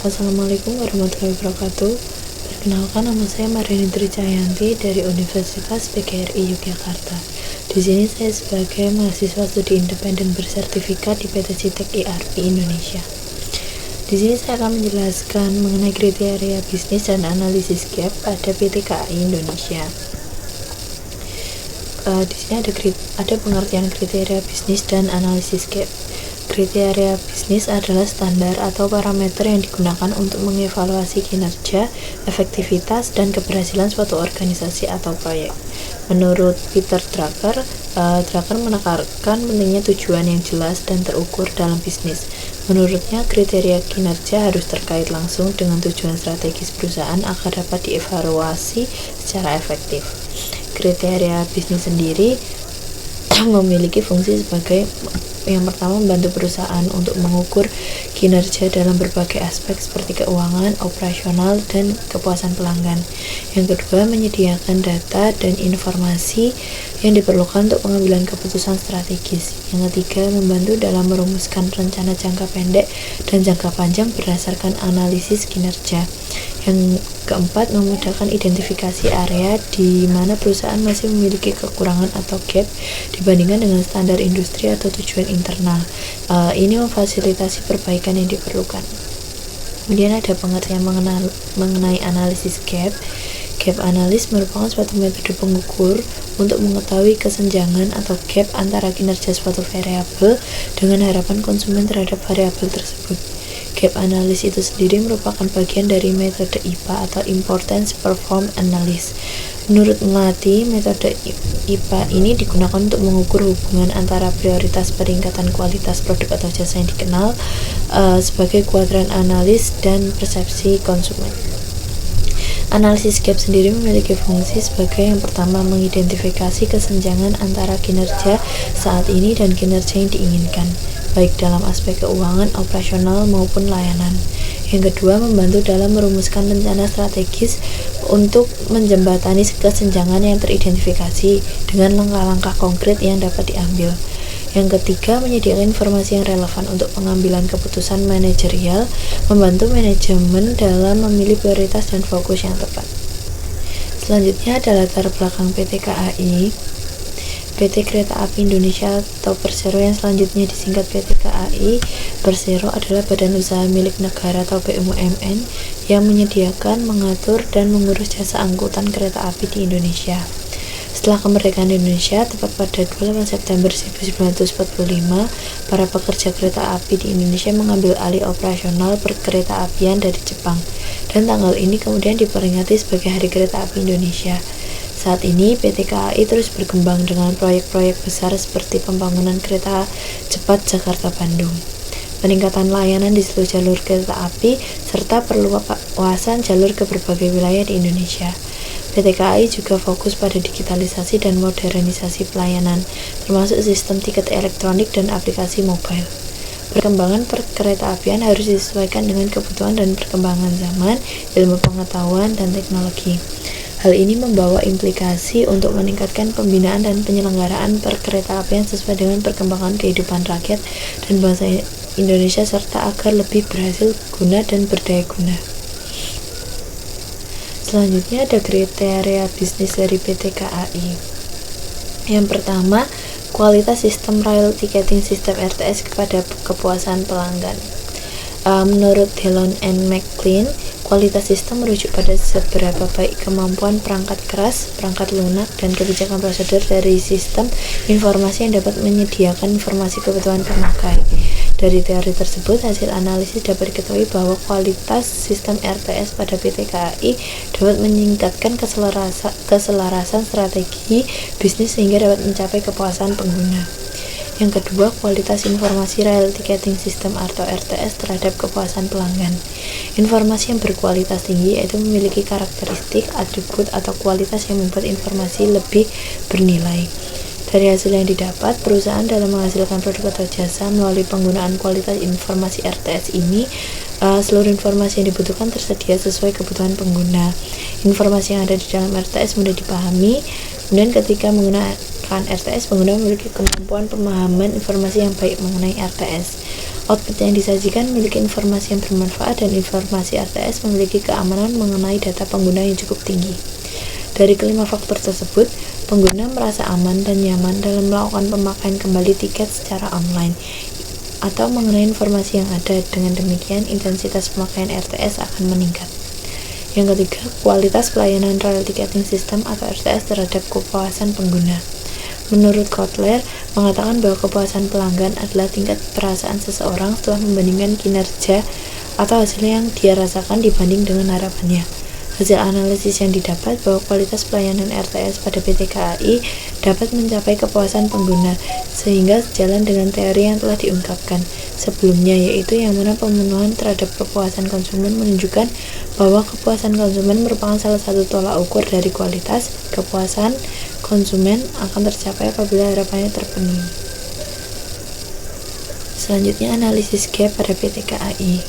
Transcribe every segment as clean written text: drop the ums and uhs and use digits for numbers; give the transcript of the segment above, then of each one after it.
Assalamualaikum warahmatullahi wabarakatuh. Perkenalkan, nama saya Mariani Tricayanti dari Universitas PGRI Yogyakarta. Di sini saya sebagai mahasiswa studi independen bersertifikat di PT Citek ERP Indonesia. Di sini saya akan menjelaskan mengenai kriteria bisnis dan analisis gap pada PT KAI Indonesia. Di sini ada pengertian kriteria bisnis dan analisis gap. Kriteria bisnis adalah standar atau parameter yang digunakan untuk mengevaluasi kinerja, efektivitas, dan keberhasilan suatu organisasi atau proyek. Menurut Peter Drucker, Drucker menekankan pentingnya tujuan yang jelas dan terukur dalam bisnis. Menurutnya, kriteria kinerja harus terkait langsung dengan tujuan strategis perusahaan agar dapat dievaluasi secara efektif. Kriteria bisnis sendiri memiliki fungsi sebagai yang pertama, membantu perusahaan untuk mengukur kinerja dalam berbagai aspek seperti keuangan, operasional, dan kepuasan pelanggan. Yang kedua, menyediakan data dan informasi yang diperlukan untuk pengambilan keputusan strategis. Yang ketiga, membantu dalam merumuskan rencana jangka pendek dan jangka panjang berdasarkan analisis kinerja. Yang keempat, memudahkan identifikasi area di mana perusahaan masih memiliki kekurangan atau gap dibandingkan dengan standar industri atau tujuan internal. Ini memfasilitasi perbaikan yang diperlukan. Kemudian ada pengertian mengenai analisis gap. Gap analis merupakan suatu metode pengukur untuk mengetahui kesenjangan atau gap antara kinerja suatu variabel dengan harapan konsumen terhadap variabel tersebut. Gap analis itu sendiri merupakan bagian dari metode IPA atau Importance Perform Analysis. Menurut Melati, metode IPA ini digunakan untuk mengukur hubungan antara prioritas peningkatan kualitas produk atau jasa yang dikenal sebagai kuadran analis dan persepsi konsumen. Analisis gap sendiri memiliki fungsi sebagai yang pertama, mengidentifikasi kesenjangan antara kinerja saat ini dan kinerja yang diinginkan, baik dalam aspek keuangan, operasional, maupun layanan. Yang kedua, membantu dalam merumuskan rencana strategis untuk menjembatani kesenjangan yang teridentifikasi dengan langkah-langkah konkret yang dapat diambil. Yang ketiga, menyediakan informasi yang relevan untuk pengambilan keputusan manajerial, membantu manajemen dalam memilih prioritas dan fokus yang tepat. Selanjutnya ada latar belakang PT KAI. PT Kereta Api Indonesia atau Persero yang selanjutnya disingkat PT KAI. Persero adalah badan usaha milik negara atau BUMN yang menyediakan, mengatur, dan mengurus jasa angkutan kereta api di Indonesia. Setelah kemerdekaan Indonesia, tepat pada 28 September 1945, para pekerja kereta api di Indonesia mengambil alih operasional perkereta apian dari Jepang, dan tanggal ini kemudian diperingati sebagai Hari Kereta Api Indonesia. Saat ini, PT KAI terus berkembang dengan proyek-proyek besar seperti pembangunan kereta cepat Jakarta-Bandung, peningkatan layanan di seluruh jalur kereta api, serta perluasan jalur ke berbagai wilayah di Indonesia. PT KAI juga fokus pada digitalisasi dan modernisasi pelayanan, termasuk sistem tiket elektronik dan aplikasi mobile. Perkembangan perkeretaapian harus disesuaikan dengan kebutuhan dan perkembangan zaman, ilmu pengetahuan, dan teknologi. Hal ini membawa implikasi untuk meningkatkan pembinaan dan penyelenggaraan perkeretaapian sesuai dengan perkembangan kehidupan rakyat dan bangsa Indonesia, serta agar lebih berhasil guna dan berdaya guna. Selanjutnya ada kriteria bisnis dari PT KAI. Yang pertama, kualitas sistem rail ticketing system RTS kepada kepuasan pelanggan. Menurut Dillon and McLean, kualitas sistem merujuk pada seberapa baik kemampuan perangkat keras, perangkat lunak, dan kebijakan prosedur dari sistem informasi yang dapat menyediakan informasi kebutuhan pemakai. Dari teori tersebut, hasil analisis dapat diketahui bahwa kualitas sistem RTS pada PT KAI dapat meningkatkan keselarasan strategi bisnis sehingga dapat mencapai kepuasan pengguna. Yang kedua, kualitas informasi rail ticketing system atau RTS terhadap kepuasan pelanggan. Informasi yang berkualitas tinggi yaitu memiliki karakteristik, atribut, atau kualitas yang membuat informasi lebih bernilai. Dari hasil yang didapat, perusahaan dalam menghasilkan produk atau jasa melalui penggunaan kualitas informasi RTS ini, seluruh informasi yang dibutuhkan tersedia sesuai kebutuhan pengguna. Informasi yang ada di dalam RTS mudah dipahami, kemudian ketika menggunakan RTS, pengguna memiliki kemampuan pemahaman informasi yang baik mengenai RTS. Output yang disajikan memiliki informasi yang bermanfaat dan informasi RTS memiliki keamanan mengenai data pengguna yang cukup tinggi. Dari kelima faktor tersebut, pengguna merasa aman dan nyaman dalam melakukan pemakaian kembali tiket secara online atau mengenai informasi yang ada. Dengan demikian, intensitas pemakaian RTS akan meningkat. Yang ketiga, kualitas pelayanan Rail Ticketing System atau RTS terhadap kepuasan pengguna. Menurut Kotler, mengatakan bahwa kepuasan pelanggan adalah tingkat perasaan seseorang setelah membandingkan kinerja atau hasil yang dia rasakan dibanding dengan harapannya. Hasil analisis yang didapat bahwa kualitas pelayanan RTS pada PT KAI dapat mencapai kepuasan pengguna, sehingga sejalan dengan teori yang telah diungkapkan sebelumnya, yaitu yang mana pemenuhan terhadap kepuasan konsumen menunjukkan bahwa kepuasan konsumen merupakan salah satu tolak ukur dari kualitas kepuasan konsumen akan tercapai apabila harapannya terpenuhi. Selanjutnya, analisis gap pada PT KAI.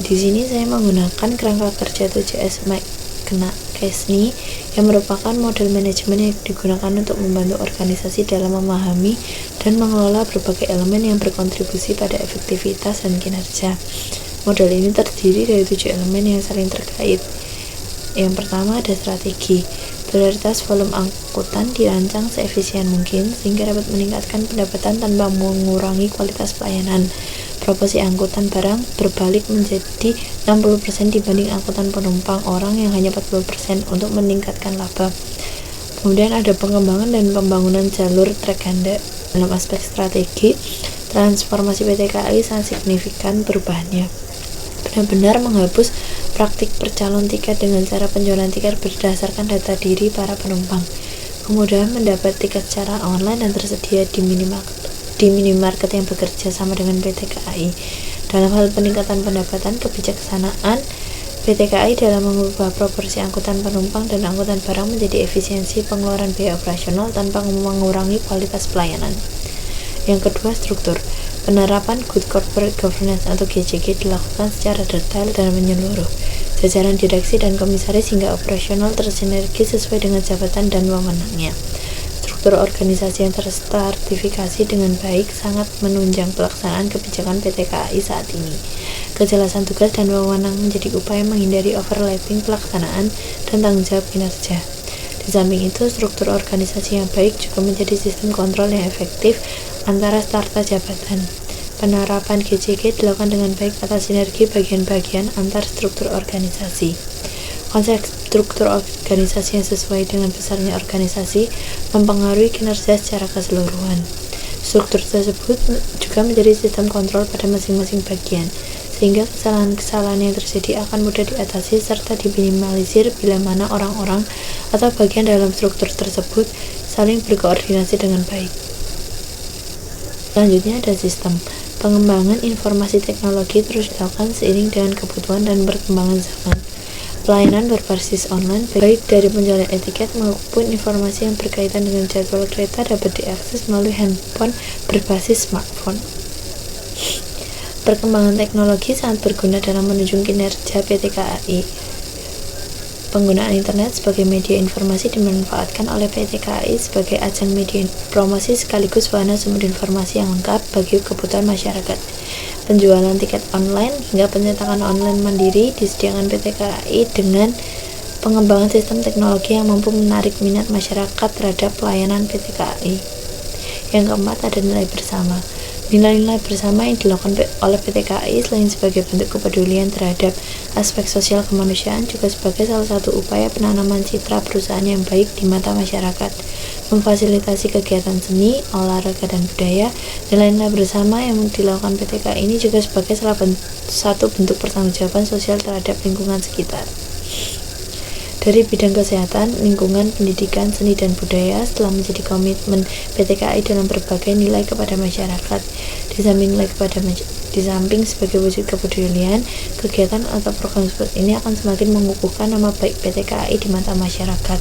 Di sini saya menggunakan kerangka kerja 7S McKesney yang merupakan model manajemen yang digunakan untuk membantu organisasi dalam memahami dan mengelola berbagai elemen yang berkontribusi pada efektivitas dan kinerja. Model ini terdiri dari 7 elemen yang saling terkait. Yang pertama ada strategi. Prioritas volume angkutan dirancang seefisien mungkin sehingga dapat meningkatkan pendapatan tanpa mengurangi kualitas pelayanan. Proporsi angkutan barang berbalik menjadi 60% dibanding angkutan penumpang orang yang hanya 40% untuk meningkatkan laba. Kemudian ada pengembangan dan pembangunan jalur trek ganda. Dalam aspek strategi, transformasi PT KAI sangat signifikan perubahannya. Benar-benar menghapus praktik percalon tiket dengan cara penjualan tiket berdasarkan data diri para penumpang. Kemudahan mendapat tiket secara online dan tersedia di minimarket yang bekerja sama dengan PT KAI. Dalam hal peningkatan pendapatan, kebijaksanaan PT KAI dalam mengubah proporsi angkutan penumpang dan angkutan barang menjadi efisiensi pengeluaran biaya operasional tanpa mengurangi kualitas pelayanan. Yang kedua, struktur. Penerapan Good Corporate Governance atau GCG dilakukan secara detail dan menyeluruh. Jajaran direksi dan komisaris hingga operasional tersinergi sesuai dengan jabatan dan wewenangnya. Struktur organisasi yang terstratifikasi dengan baik sangat menunjang pelaksanaan kebijakan PT KAI saat ini. Kejelasan tugas dan wewenang menjadi upaya menghindari overlapping pelaksanaan dan tanggung jawab kinerja. Di samping itu, struktur organisasi yang baik juga menjadi sistem kontrol yang efektif antara starta jabatan. Penerapan GCG dilakukan dengan baik atas sinergi bagian-bagian antar struktur organisasi. Konsep struktur organisasi yang sesuai dengan besarnya organisasi mempengaruhi kinerja secara keseluruhan. Struktur tersebut juga menjadi sistem kontrol pada masing-masing bagian, sehingga kesalahan-kesalahan yang terjadi akan mudah diatasi serta diminimalisir bila mana orang-orang atau bagian dalam struktur tersebut saling berkoordinasi dengan baik. Selanjutnya ada sistem. Pengembangan informasi teknologi terus dilakukan seiring dengan kebutuhan dan perkembangan zaman. Pelayanan berbasis online, baik dari penjualan etiket maupun informasi yang berkaitan dengan jadwal kereta, dapat diakses melalui handphone berbasis smartphone. Perkembangan teknologi sangat berguna dalam menunjang kinerja PT KAI. Penggunaan internet sebagai media informasi dimanfaatkan oleh PT KAI sebagai ajang media promosi sekaligus wahana sumber informasi yang lengkap bagi kebutuhan masyarakat. Penjualan tiket online hingga penyetakan online mandiri disediakan PT KAI dengan pengembangan sistem teknologi yang mampu menarik minat masyarakat terhadap pelayanan PT KAI. Yang keempat ada nilai bersama. Nilai-nilai bersama yang dilakukan oleh PT KAI selain sebagai bentuk kepedulian terhadap aspek sosial kemanusiaan juga sebagai salah satu upaya penanaman citra perusahaan yang baik di mata masyarakat. Memfasilitasi kegiatan seni, olahraga, dan budaya, nilai-nilai bersama yang dilakukan PT KAI ini juga sebagai salah satu bentuk pertanggungjawaban sosial terhadap lingkungan sekitar. Dari bidang kesehatan, lingkungan, pendidikan, seni, dan budaya telah menjadi komitmen PT KAI dalam berbagai nilai kepada masyarakat. Di samping sebagai wujud kepedulian, kegiatan atau program seperti ini akan semakin mengukuhkan nama baik PT KAI di mata masyarakat.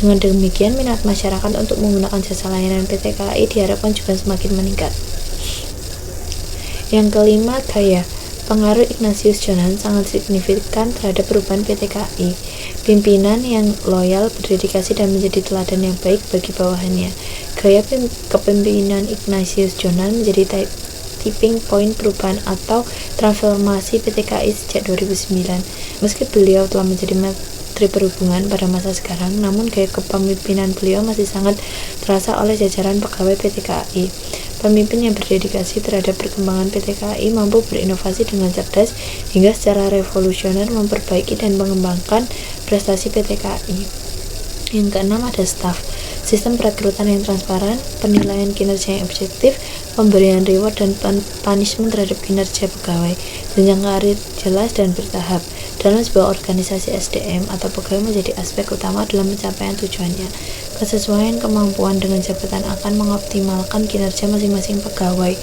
Dengan demikian, minat masyarakat untuk menggunakan jasa layanan PT KAI diharapkan juga semakin meningkat. Yang kelima, gaya. Pengaruh Ignatius Jonan sangat signifikan terhadap perubahan PT KAI. Pimpinan yang loyal, berdedikasi, dan menjadi teladan yang baik bagi bawahannya. Gaya kepemimpinan Ignatius Jonan menjadi tipping point perubahan atau transformasi PT KAI sejak 2009. Meski beliau telah menjadi Menteri Perhubungan pada masa sekarang, namun gaya kepemimpinan beliau masih sangat terasa oleh jajaran pegawai PT KAI. Pemimpin yang berdedikasi terhadap perkembangan PT KAI mampu berinovasi dengan cerdas hingga secara revolusioner memperbaiki dan mengembangkan prestasi PT KAI. Yang keenam ada staf. Sistem perekrutan yang transparan, penilaian kinerja yang objektif, pemberian reward dan punishment terhadap kinerja pegawai, jenjang karir jelas dan bertahap. Dalam sebuah organisasi SDM atau pegawai menjadi aspek utama dalam pencapaian tujuannya. Kesesuaian kemampuan dengan jabatan akan mengoptimalkan kinerja masing-masing pegawai.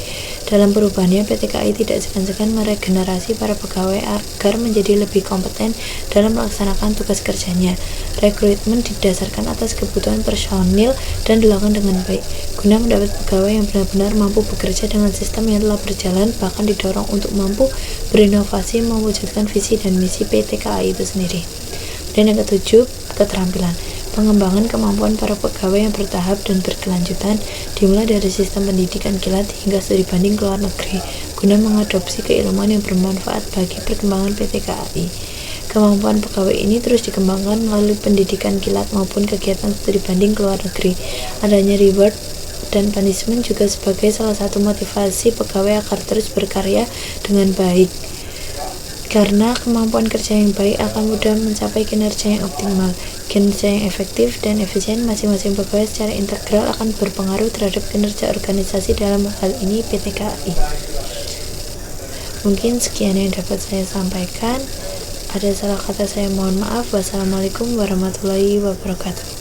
Dalam perubahannya, PT KAI tidak segan-segan meregenerasi para pegawai agar menjadi lebih kompeten dalam melaksanakan tugas kerjanya. Rekrutmen didasarkan atas kebutuhan personil dan dilakukan dengan baik, guna mendapat pegawai yang benar-benar mampu bekerja dengan sistem yang telah berjalan, bahkan didorong untuk mampu berinovasi mewujudkan visi dan misi PT KAI itu sendiri. Dan yang ketujuh, keterampilan. Pengembangan kemampuan para pegawai yang bertahap dan berkelanjutan, dimulai dari sistem pendidikan kilat hingga studi banding ke luar negeri, guna mengadopsi keilmuan yang bermanfaat bagi perkembangan PT KAI. Kemampuan pegawai ini terus dikembangkan melalui pendidikan kilat maupun kegiatan studi banding ke luar negeri. Adanya reward dan punishment juga sebagai salah satu motivasi pegawai agar terus berkarya dengan baik. Karena kemampuan kerja yang baik akan mudah mencapai kinerja yang optimal. Kinerja yang efektif dan efisien masing-masing pegawai secara integral akan berpengaruh terhadap kinerja organisasi, dalam hal ini PT KAI. Mungkin sekian yang dapat saya sampaikan. Ada salah kata saya mohon maaf. Wassalamualaikum warahmatullahi wabarakatuh.